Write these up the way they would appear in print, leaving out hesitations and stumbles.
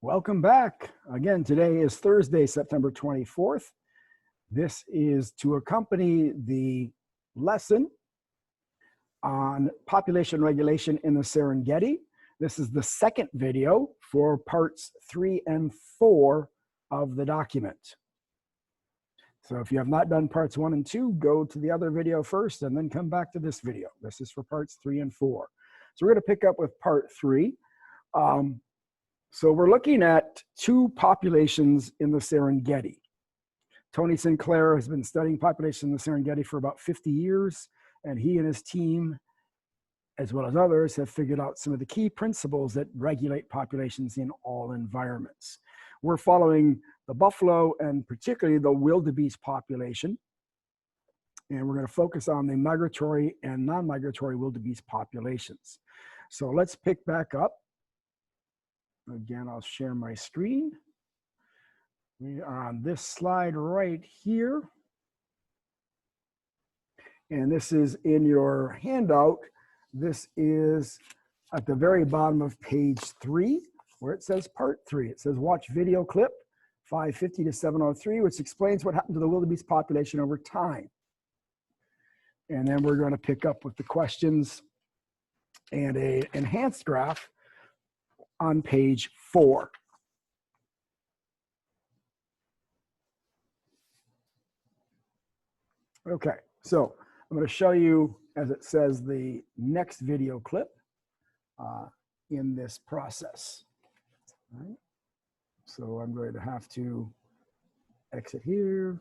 Welcome back. Again, today is Thursday, September 24th. This is to accompany the lesson on population regulation in the Serengeti. This is the second video for parts 3 and 4 of the document. So if you have not done parts 1 and 2, go to the other video first and then come back to this video. This is for parts 3 and 4. So we're going to pick up with part 3. So we're looking at two populations in the Serengeti. Tony Sinclair has been studying populations in the Serengeti for about 50 years, and he and his team, as well as others, have figured out some of the key principles that regulate populations in all environments. We're following the buffalo and particularly the wildebeest population, and we're going to focus on the migratory and non-migratory wildebeest populations. So let's pick back up. Again, I'll share my screen. We are on this slide right here. And this is in your handout. This is at the very bottom of page 3, where it says part 3. It says watch video clip 550 to 703, which explains what happened to the wildebeest population over time. And then we're going to pick up with the questions and an enhanced graph on page 4. Okay, so I'm going to show you, as it says, the next video clip in this process. All right. So I'm going to have to exit here.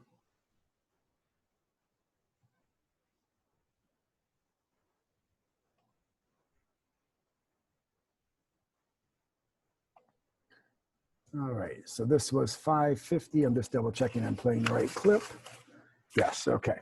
All right, so this was 550. I'm just double checking I'm playing the right clip. Yes, okay.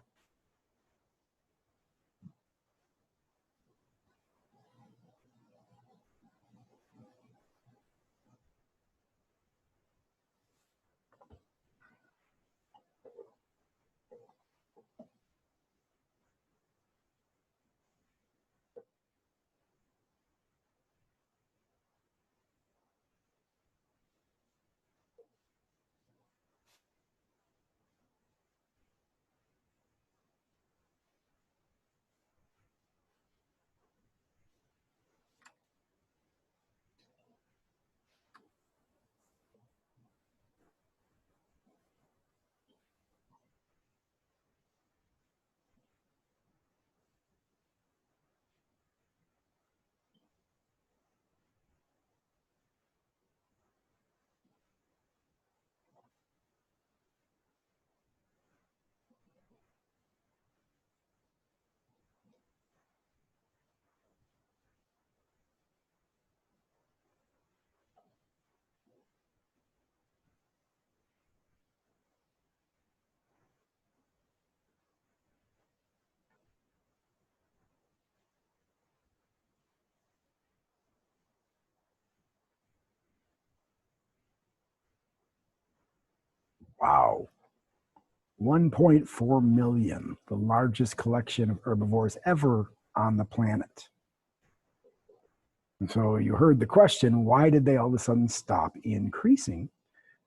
Wow. 1.4 million, the largest collection of herbivores ever on the planet. And so you heard the question, why did they all of a sudden stop increasing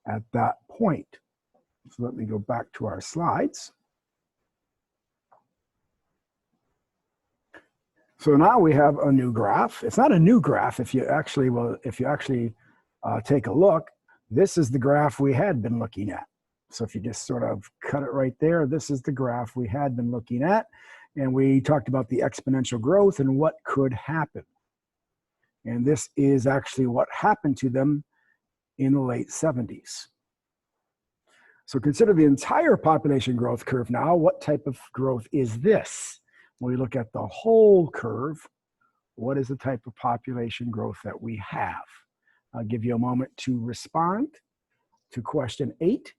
at that point? So let me go back to our slides. So now we have a new graph. It's not a new graph if you actually take a look. This is the graph we had been looking at. So if you just sort of cut it right there, this is the graph we had been looking at. And we talked about the exponential growth and what could happen. And this is actually what happened to them in the late 70s. So consider the entire population growth curve now. What type of growth is this? When we look at the whole curve, what is the type of population growth that we have? I'll give you a moment to respond to question 8.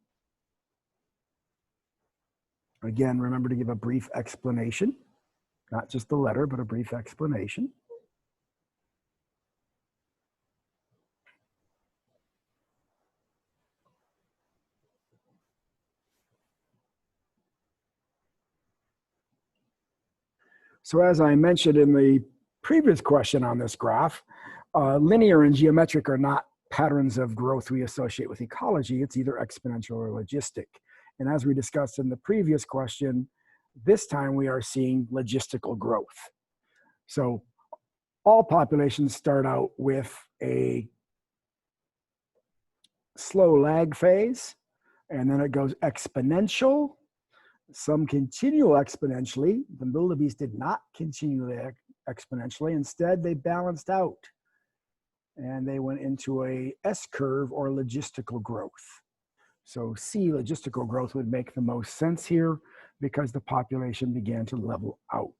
Again, remember to give a brief explanation, not just the letter, but a brief explanation. So as I mentioned in the previous question on this graph, linear and geometric are not patterns of growth we associate with ecology, it's either exponential or logistic. And as we discussed in the previous question, this time we are seeing logistical growth. So all populations start out with a slow lag phase, and then it goes exponential. Some continue exponentially. The wildebeest did not continue exponentially. Instead, they balanced out and they went into a S-curve or logistical growth. So C, logistical growth, would make the most sense here because the population began to level out.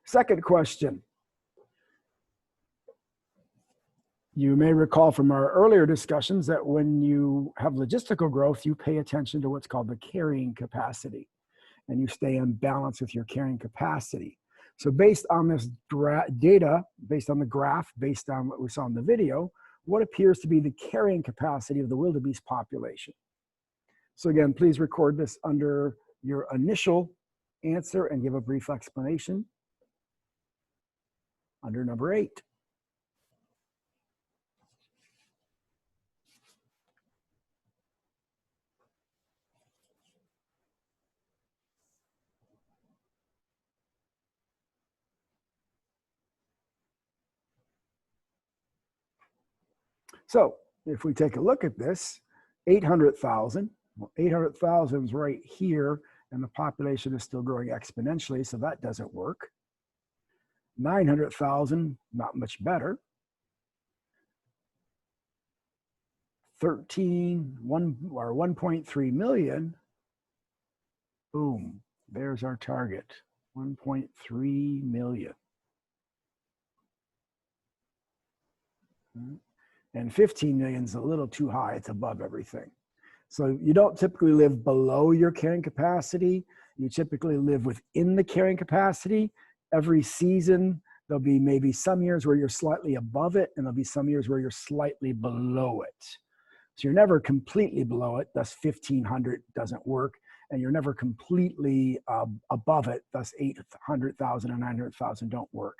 Second question. You may recall from our earlier discussions that when you have logistical growth, you pay attention to what's called the carrying capacity, and you stay in balance with your carrying capacity. So based on this data, based on the graph, based on what we saw in the video, what appears to be the carrying capacity of the wildebeest population? So again, please record this under your initial answer and give a brief explanation under number 8. So if we take a look at this, 800,000, well, 800,000 is right here, and the population is still growing exponentially, so that doesn't work. 900,000, not much better. 1.3 million, boom, there's our target, 1.3 million. And 15 million is a little too high, it's above everything. So you don't typically live below your carrying capacity, you typically live within the carrying capacity. Every season, there'll be maybe some years where you're slightly above it, and there'll be some years where you're slightly below it. So you're never completely below it, thus 1,500 doesn't work, and you're never completely above it, thus 800,000 and 900,000 don't work.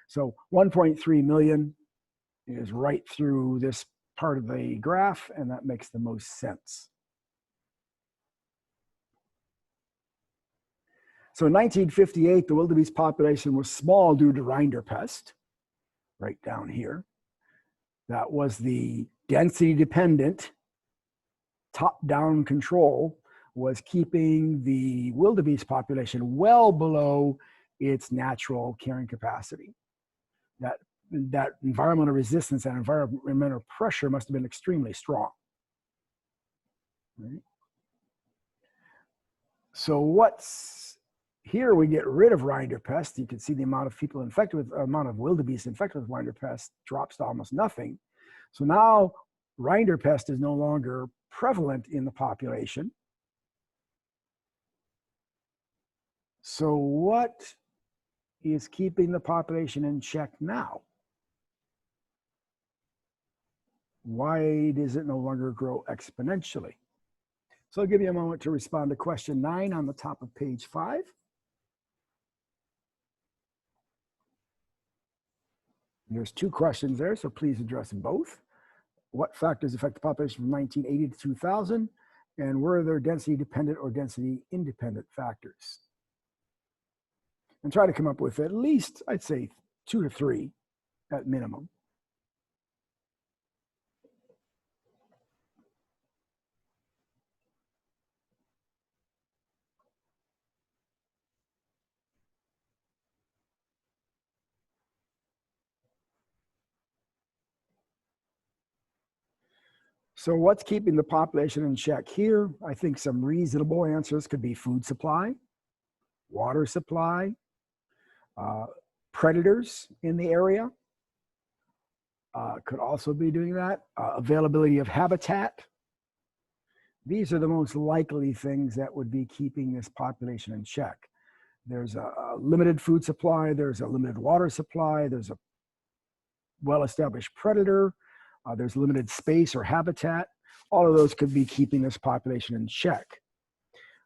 So 1.3 million is right through this part of the graph, and that makes the most sense. So in 1958, the wildebeest population was small due to rinderpest, right down here. That was the density-dependent top-down control, was keeping the wildebeest population well below its natural carrying capacity. That environmental resistance and environmental pressure must have been extremely strong. Right? So what's here, we get rid of rinderpest. You can see the amount of people infected with, amount of wildebeest infected with rinderpest drops to almost nothing. So now rinderpest is no longer prevalent in the population. So what is keeping the population in check now? Why does it no longer grow exponentially? So I'll give you a moment to respond to question 9 on the top of page 5. There's 2 questions there, so please address both. What factors affect the population from 1980 to 2000? And were there density dependent or density independent factors? And try to come up with at least, I'd say, 2 to 3 at minimum. So what's keeping the population in check here? I think some reasonable answers could be food supply, water supply, predators in the area could also be doing that, availability of habitat. These are the most likely things that would be keeping this population in check. There's a limited food supply, there's a limited water supply, there's a well-established predator, there's limited space or habitat. All of those could be keeping this population in check.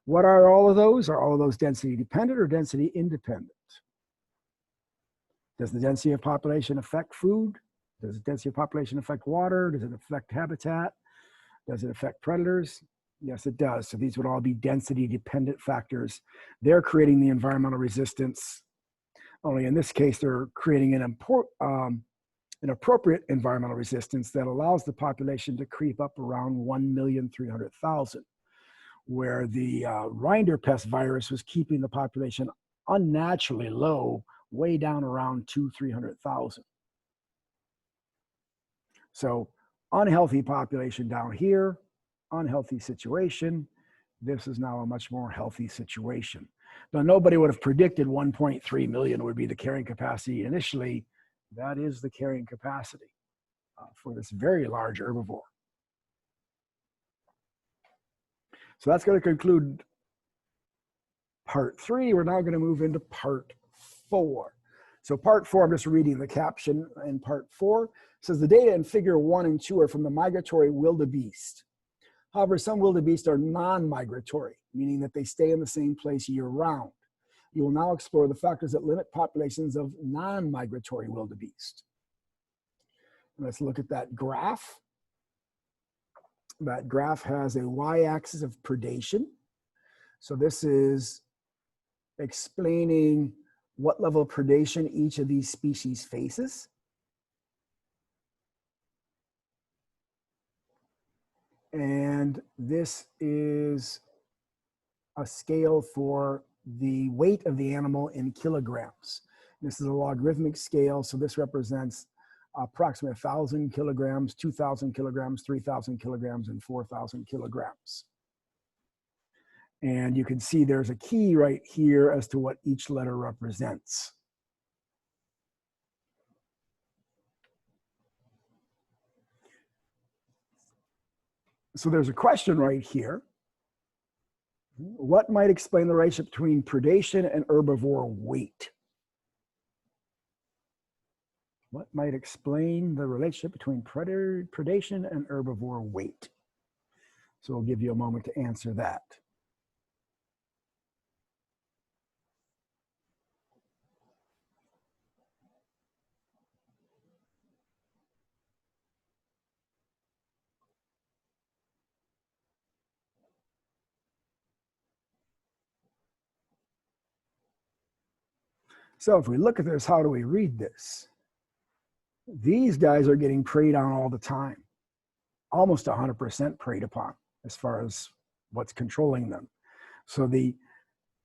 What are all of those? Are all of those density dependent or density independent? Does the density of population affect food? Does density of population affect water? Does it affect habitat? Does it affect predators? Yes, it does. So these would all be density dependent factors. They're creating the environmental resistance. Only in this case, they're creating an appropriate environmental resistance that allows the population to creep up around 1,300,000, where the rinderpest virus was keeping the population unnaturally low, way down around 200,000-300,000. So unhealthy population down here, unhealthy situation. This is now a much more healthy situation. Now, nobody would have predicted 1.3 million would be the carrying capacity initially. That is the carrying capacity for this very large herbivore. So that's going to conclude part 3. We're now going to move into part 4. So part 4, I'm just reading the caption in part 4. It says the data in figure 1 and 2 are from the migratory wildebeest. However, some wildebeest are non-migratory, meaning that they stay in the same place year-round. You will now explore the factors that limit populations of non-migratory wildebeest. Let's look at that graph. That graph has a y-axis of predation. So this is explaining what level of predation each of these species faces. And this is a scale for the weight of the animal in kilograms. This is a logarithmic scale, so this represents approximately 1,000 kilograms, 2,000 kilograms, 3,000 kilograms, and 4,000 kilograms. And you can see there's a key right here as to what each letter represents. So there's a question right here. What might explain the relationship between predation and herbivore weight? What might explain the relationship between predation and herbivore weight? So we'll give you a moment to answer that. So if we look at this, how do we read this? These guys are getting preyed on all the time, almost 100% preyed upon as far as what's controlling them. So the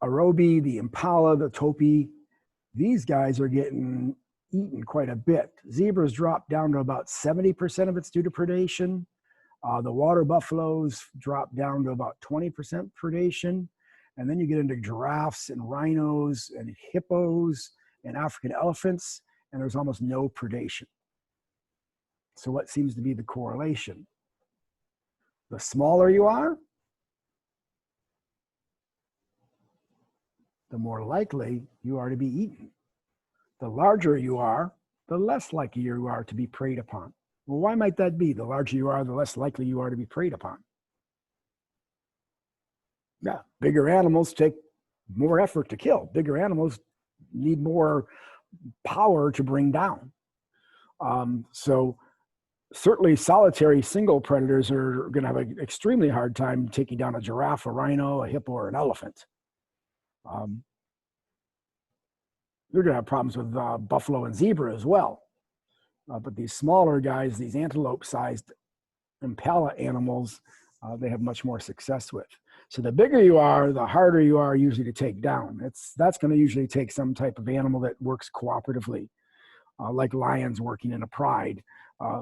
Arobi, the Impala, the Topi, these guys are getting eaten quite a bit. Zebras drop down to about 70% of it's due to predation. The water buffaloes drop down to about 20% predation. And then you get into giraffes and rhinos and hippos and African elephants, and there's almost no predation. So what seems to be the correlation? The smaller you are, the more likely you are to be eaten. The larger you are, the less likely you are to be preyed upon. Well, why might that be? The larger you are, the less likely you are to be preyed upon. Yeah, bigger animals take more effort to kill. Bigger animals need more power to bring down. So certainly solitary single predators are going to have an extremely hard time taking down a giraffe, a rhino, a hippo, or an elephant. They're going to have problems with buffalo and zebra as well. But these smaller guys, these antelope-sized impala animals, they have much more success with. So the bigger you are, the harder you are usually to take down. That's going to usually take some type of animal that works cooperatively, like lions working in a pride.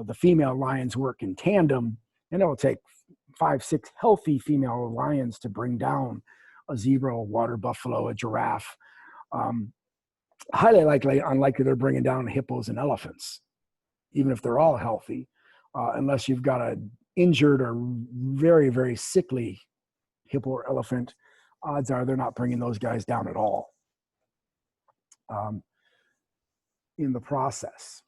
The female lions work in tandem, and it will take 5, 6 healthy female lions to bring down a zebra, a water buffalo, a giraffe. Highly unlikely they're bringing down hippos and elephants, even if they're all healthy, unless you've got an injured or very, very sickly hippo or elephant. Odds are they're not bringing those guys down at all in the process.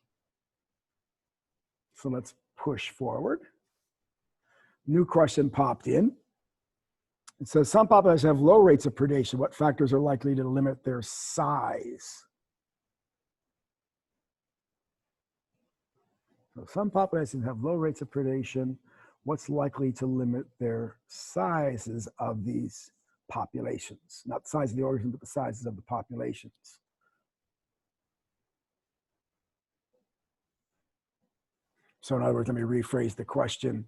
So let's push forward. New question popped in. It says some populations have low rates of predation. What factors are likely to limit their size? So some populations have low rates of predation. What's likely to limit their sizes of these populations? Not the size of the organism, but the sizes of the populations. So in other words, let me rephrase the question.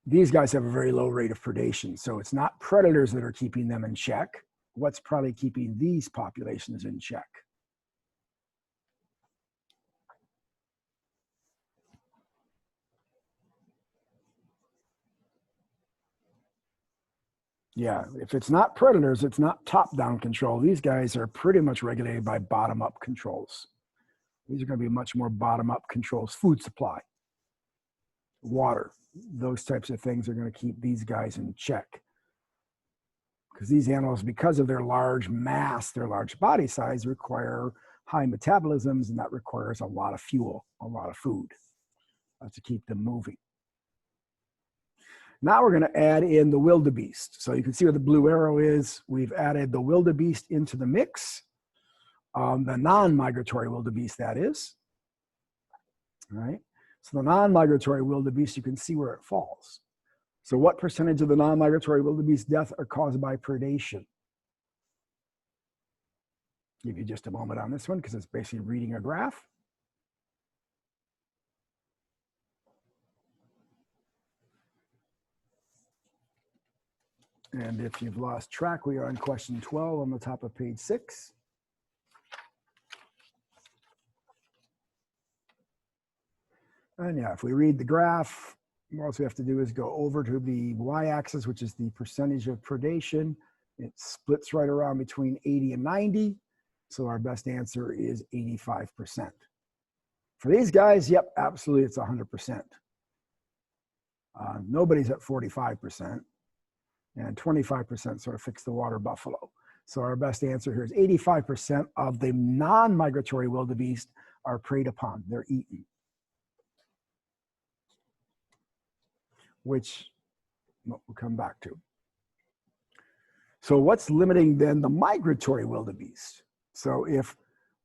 These guys have a very low rate of predation. So it's not predators that are keeping them in check. What's probably keeping these populations in check? Yeah, if it's not predators, it's not top-down control. These guys are pretty much regulated by bottom-up controls. These are going to be much more bottom-up controls. Food supply, water, those types of things are going to keep these guys in check. Because these animals, because of their large mass, their large body size, require high metabolisms, and that requires a lot of fuel, a lot of food to keep them moving. Now we're going to add in the wildebeest. So you can see where the blue arrow is. We've added the wildebeest into the mix. The non-migratory wildebeest, that is. All right. So the non-migratory wildebeest, you can see where it falls. So what percentage of the non-migratory wildebeest deaths are caused by predation? Give you just a moment on this one because it's basically reading a graph. And if you've lost track, we are on question 12 on the top of page 6. And yeah, if we read the graph, all we have to do is go over to the y-axis, which is the percentage of predation. It splits right around between 80 and 90. So our best answer is 85%. For these guys, yep, absolutely, it's 100%. Nobody's at 45%. And 25% sort of fix the water buffalo. So our best answer here is 85% of the non-migratory wildebeest are preyed upon. They're eaten. Which we'll come back to. So what's limiting then the migratory wildebeest? So if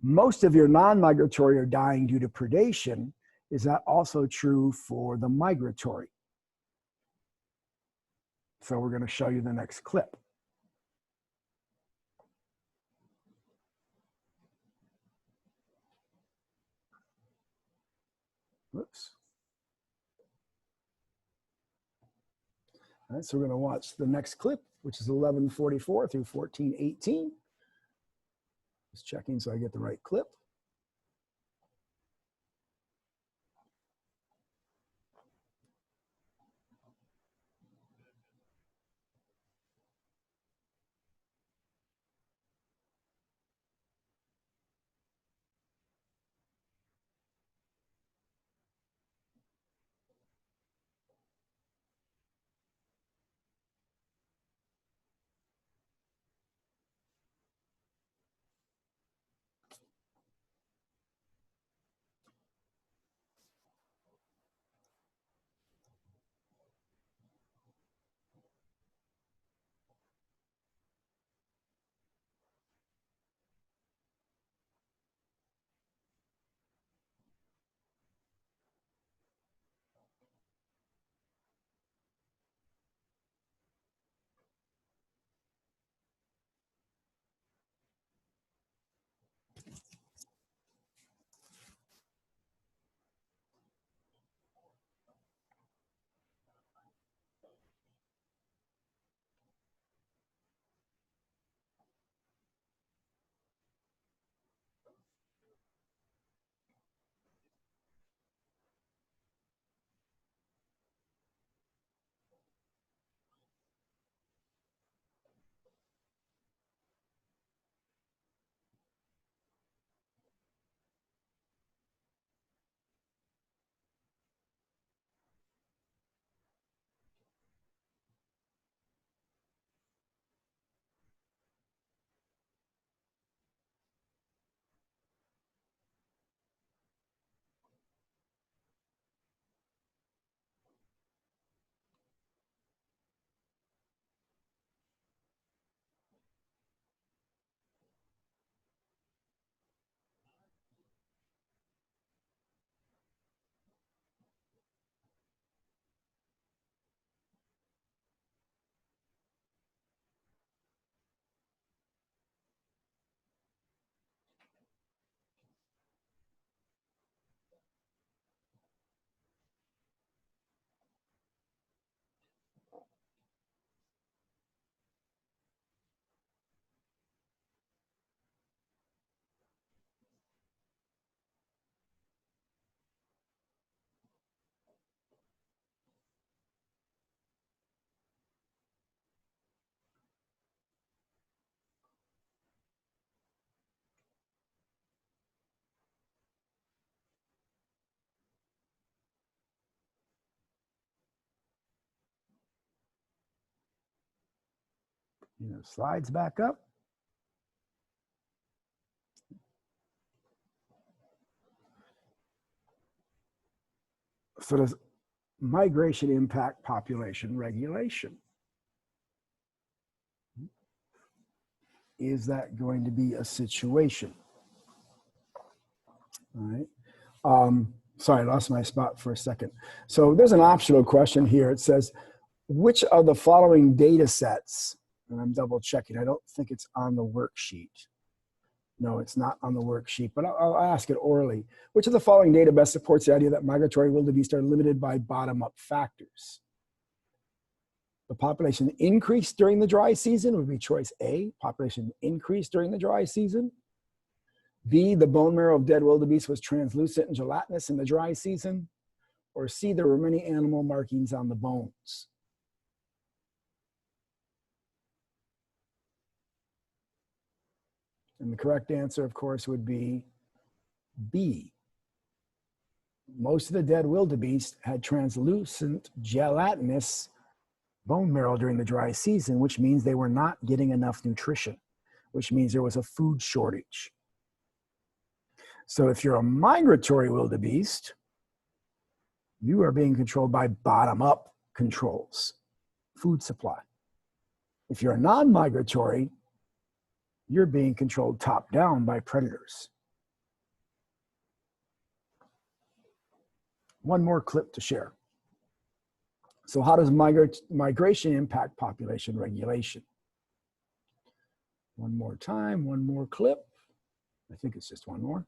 most of your non-migratory are dying due to predation, is that also true for the migratory? So we're going to show you the next clip. Whoops. All right, so we're going to watch the next clip, which is 1144 through 1418. Just checking so I get the right clip. Slides back up. So does migration impact population regulation? Is that going to be a situation? All right. Sorry, I lost my spot for a second. So there's an optional question here. It says, which of the following data sets, and I'm double checking, I don't think it's on the worksheet. No, it's not on the worksheet, but I'll ask it orally. Which of the following data best supports the idea that migratory wildebeest are limited by bottom-up factors? The population increase during the dry season would be choice A, population increase during the dry season. B, the bone marrow of dead wildebeest was translucent and gelatinous in the dry season. Or C, there were many animal markings on the bones. And the correct answer, of course, would be B. Most of the dead wildebeest had translucent, gelatinous bone marrow during the dry season, which means they were not getting enough nutrition, which means there was a food shortage. So if you're a migratory wildebeest, you are being controlled by bottom-up controls, food supply. If you're a non-migratory, you're being controlled top-down by predators. One more clip to share. So how does migration impact population regulation? One more time, one more clip. I think it's just one more.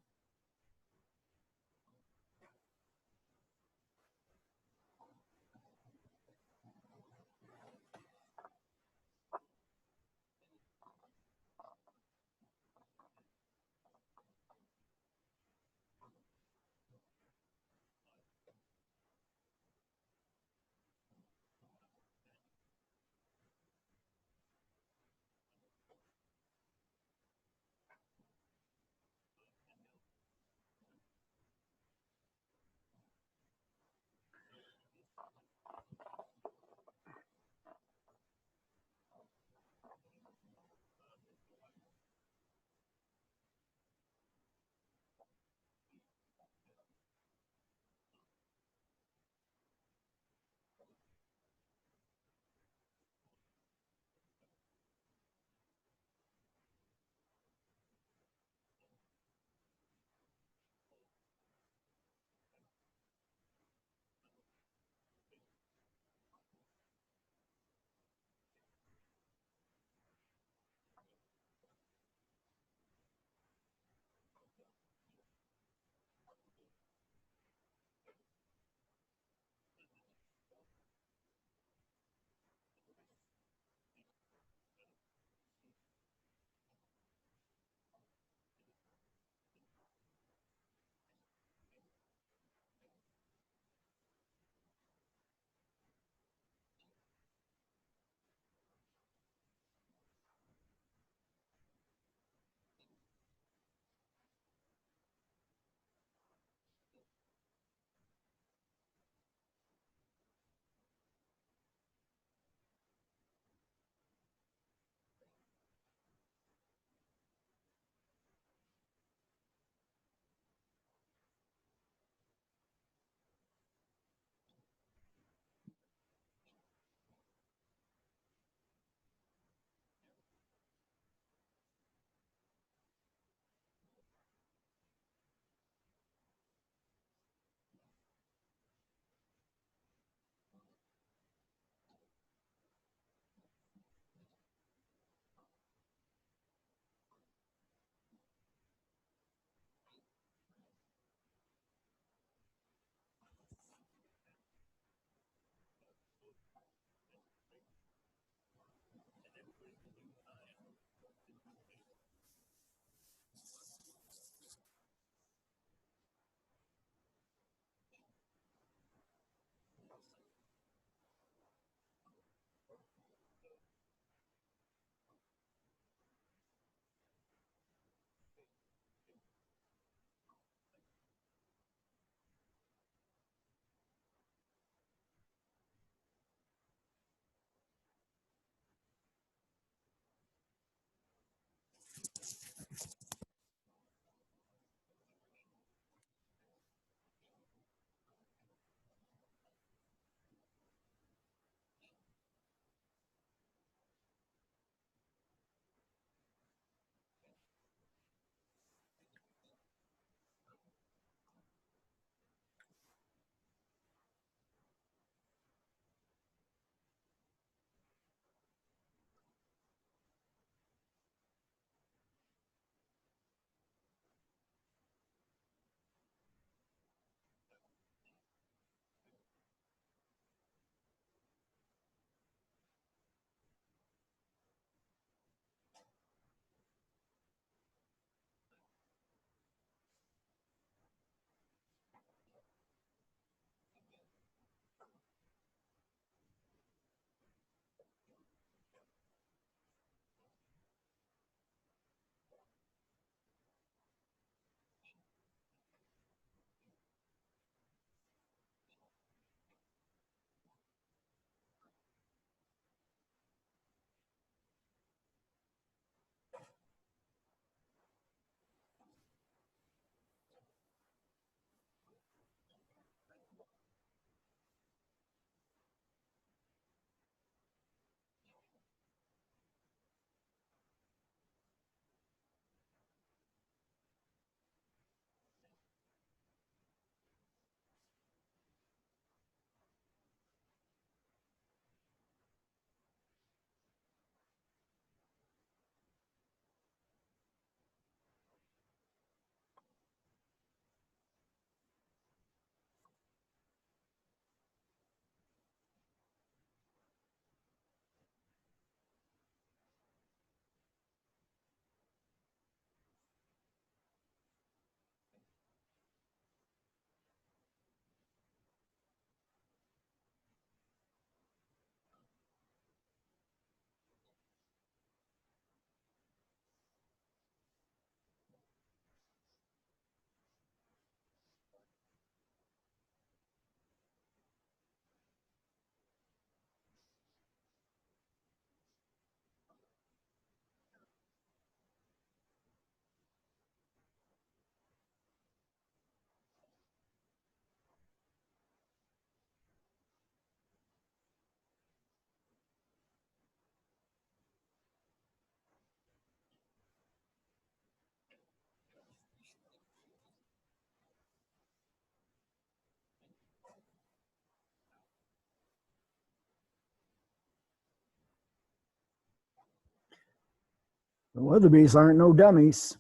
The wildebeest aren't no dummies.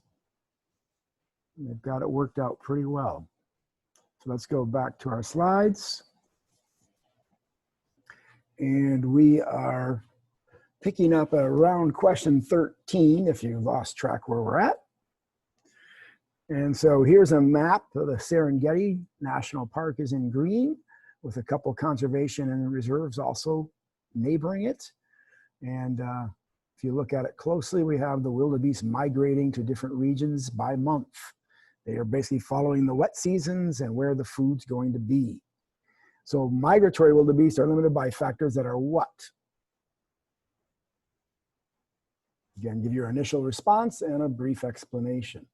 They've got it worked out pretty well. So let's go back to our slides. And we are picking up around question 13, if you lost track where we're at. And so here's a map of the Serengeti National Park is in green, with a couple conservation and reserves also neighboring it. And if you look at it closely, we have the wildebeest migrating to different regions by month. They are basically following the wet seasons and where the food's going to be. So migratory wildebeest are limited by factors that are what? Again, give your initial response and a brief explanation.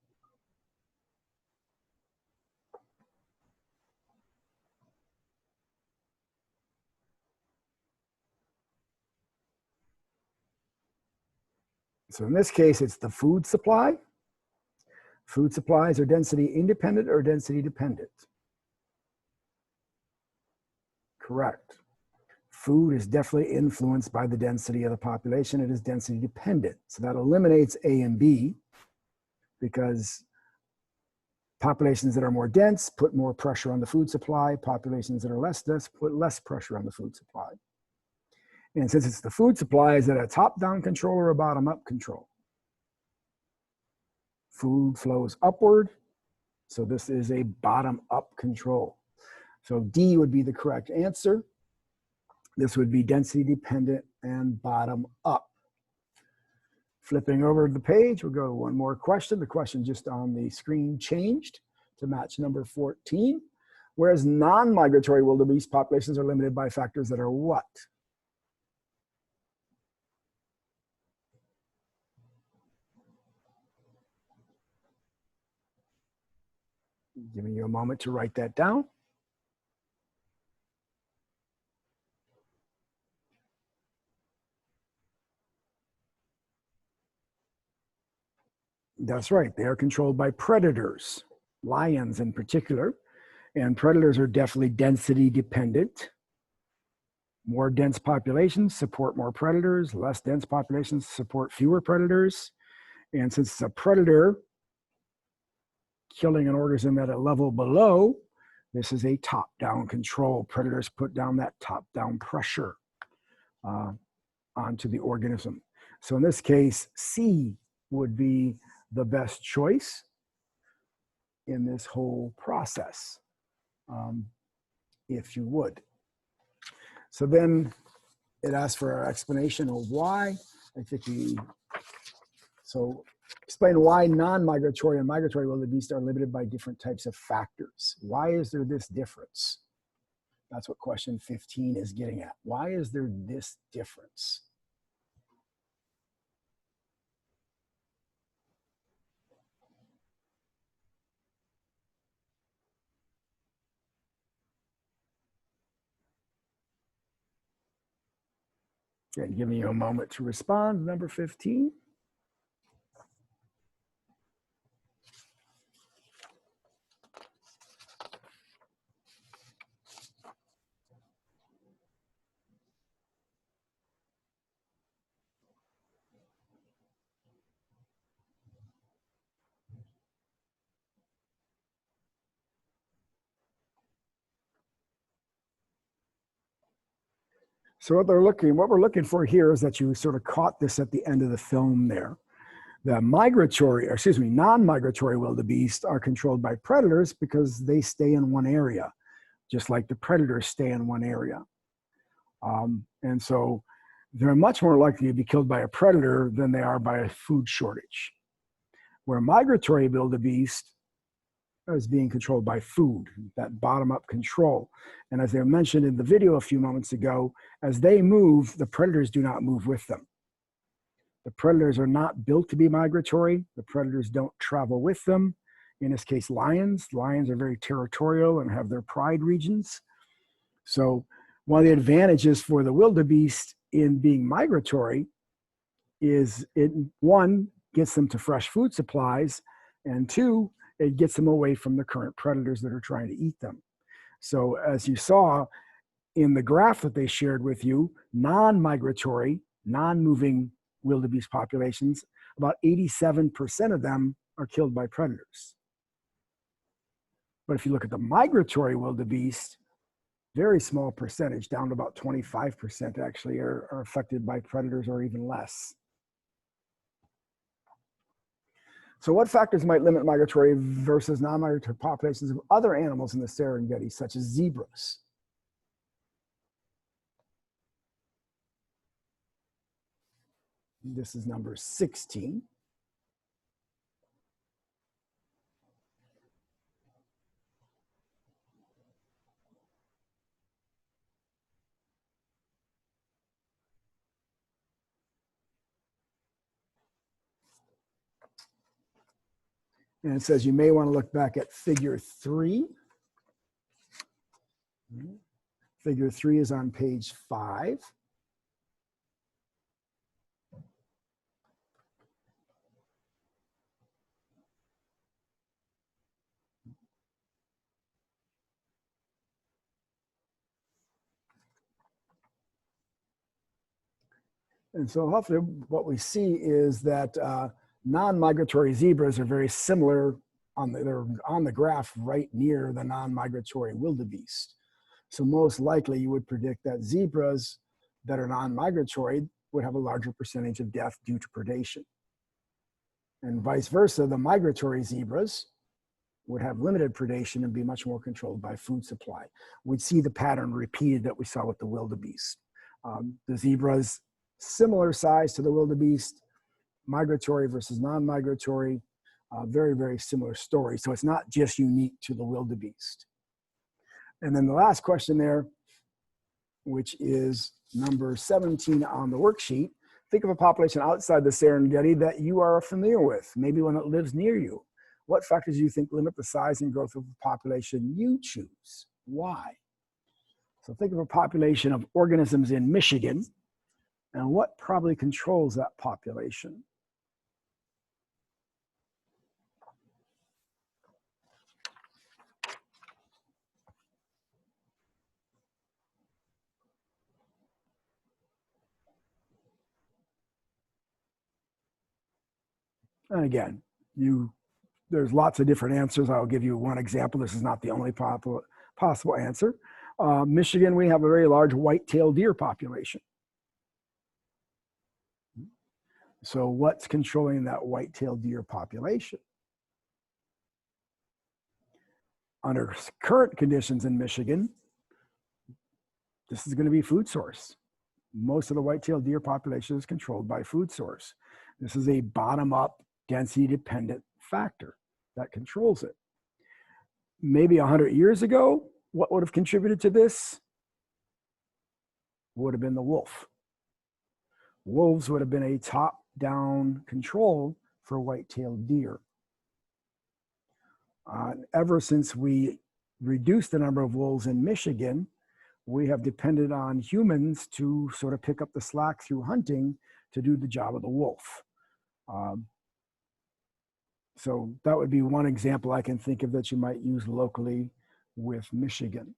So in this case, it's the food supply. Food supplies are density independent or density dependent? Correct. Food is definitely influenced by the density of the population. It is density dependent. So that eliminates A and B, because populations that are more dense put more pressure on the food supply. Populations that are less dense put less pressure on the food supply. And since it's the food supply, is it a top-down control or a bottom-up control? Food flows upward, so this is a bottom-up control. So D would be the correct answer. This would be density dependent and bottom up. Flipping over the page, we'll go to one more question. The question just on the screen changed to match number 14. Whereas non-migratory wildebeest populations are limited by factors that are what? Giving you a moment to write that down. That's right, they are controlled by predators, lions in particular, and predators are definitely density dependent. More dense populations support more predators, less dense populations support fewer predators. And since it's a predator killing an organism at a level below, this is a top-down control. Predators put down that top-down pressure onto the organism. So in this case, C would be the best choice in this whole process, if you would. So then it asks for our explanation of why. I think so explain why non-migratory and migratory wildebeest are limited by different types of factors. Why is there this difference? That's what question 15 is getting at. Why is there this difference? Okay, giving you a moment to respond. Number 15. So what we're looking for here is that you sort of caught this at the end of the film there. The non-migratory wildebeest are controlled by predators because they stay in one area, just like the predators stay in one area. And so they're much more likely to be killed by a predator than they are by a food shortage. Where migratory wildebeest is being controlled by food, that bottom-up control. And as I mentioned in the video a few moments ago, as they move, the predators do not move with them. The predators are not built to be migratory. The predators don't travel with them. In this case, lions. Lions are very territorial and have their pride regions. So one of the advantages for the wildebeest in being migratory is it, one, gets them to fresh food supplies, and two, it gets them away from the current predators that are trying to eat them. So as you saw in the graph that they shared with you, non-migratory, non-moving wildebeest populations about 87% of them are killed by predators. But if you look at the migratory wildebeest, very small percentage, down to about 25% actually, are affected by predators or even less. So what factors might limit migratory versus non-migratory populations of other animals in the Serengeti, such as zebras? This is number 16. And it says you may want to look back at figure 3. Figure 3 is on page 5. And so hopefully what we see is that non-migratory zebras are very similar. They're on the graph right near the non-migratory wildebeest. So most likely you would predict that zebras that are non-migratory would have a larger percentage of death due to predation. And vice versa, the migratory zebras would have limited predation and be much more controlled by food supply. We'd see the pattern repeated that we saw with the wildebeest. The zebras, similar size to the wildebeest, migratory versus non-migratory, very, very similar story. So it's not just unique to the wildebeest. And then the last question there, which is number 17 on the worksheet, think of a population outside the Serengeti that you are familiar with, maybe one that lives near you. What factors do you think limit the size and growth of the population you choose? Why? So think of a population of organisms in Michigan, and what probably controls that population? And again, there's lots of different answers. I'll give you one example. This is not the only possible answer. Michigan, we have a very large white-tailed deer population. So what's controlling that white-tailed deer population? Under current conditions in Michigan, this is going to be food source. Most of the white-tailed deer population is controlled by food source. This is a bottom-up, density-dependent factor that controls it. Maybe 100 years ago, what would have contributed to this? Would have been the wolf. Wolves would have been a top-down control for white-tailed deer. Ever since we reduced the number of wolves in Michigan, we have depended on humans to sort of pick up the slack through hunting to do the job of the wolf. So that would be one example I can think of that you might use locally with Michigan.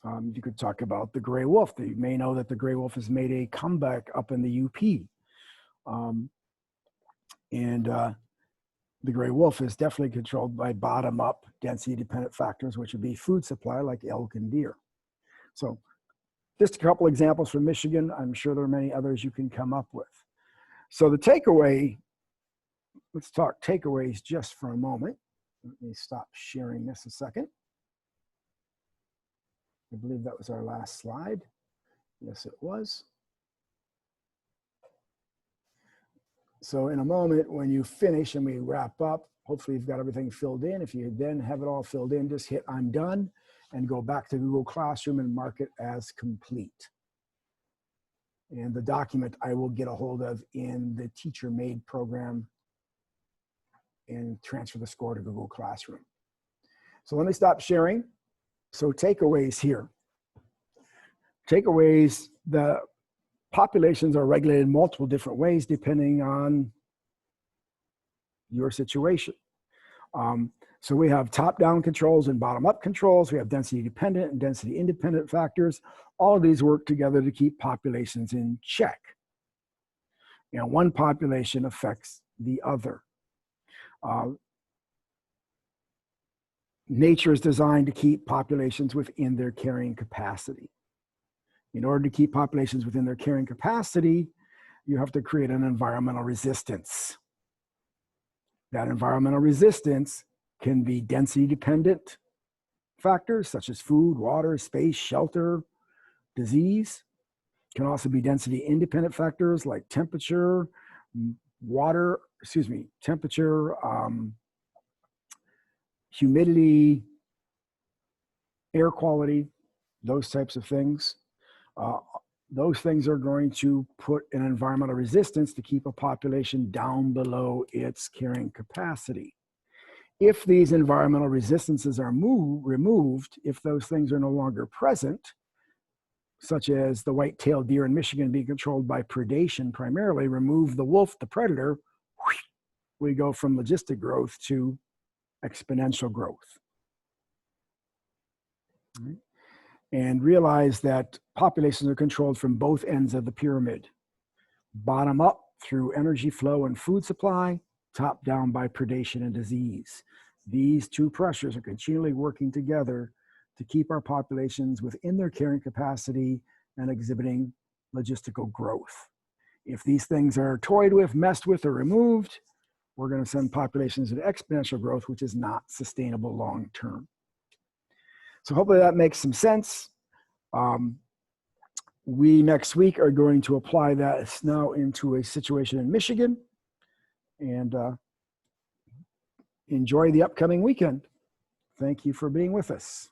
You could talk about the gray wolf. You may know that the gray wolf has made a comeback up in the UP. The gray wolf is definitely controlled by bottom-up density-dependent factors, which would be food supply like elk and deer. So just a couple examples from Michigan. I'm sure there are many others you can come up with. So the takeaway, let's talk takeaways just for a moment. Let me stop sharing this a second. I believe that was our last slide. Yes, it was. So in a moment, when you finish and we wrap up, hopefully you've got everything filled in. If you then have it all filled in, just hit I'm done and go back to Google Classroom and mark it as complete. And the document I will get a hold of in the teacher-made program and transfer the score to Google Classroom. So let me stop sharing. So takeaways here. Takeaways, the populations are regulated in multiple different ways depending on your situation. So we have top-down controls and bottom-up controls. We have density-dependent and density-independent factors. All of these work together to keep populations in check. and one population affects the other. Nature is designed to keep populations within their carrying capacity. In order to keep populations within their carrying capacity, you have to create an environmental resistance. That environmental resistance can be density dependent factors such as food, water, space, shelter, disease. It can also be density independent factors like temperature, temperature, humidity, air quality, those types of things. Those things are going to put an environmental resistance to keep a population down below its carrying capacity. If these environmental resistances are removed, if those things are no longer present, such as the white-tailed deer in Michigan being controlled by predation primarily, remove the wolf, the predator, we go from logistic growth to exponential growth. Right? And realize that populations are controlled from both ends of the pyramid. Bottom up through energy flow and food supply, top down by predation and disease. These two pressures are continually working together to keep our populations within their carrying capacity and exhibiting logistical growth. If these things are toyed with, messed with, or removed, we're going to send populations into exponential growth, which is not sustainable long term. So hopefully that makes some sense. We next week are going to apply that now into a situation in Michigan, and enjoy the upcoming weekend. Thank you for being with us.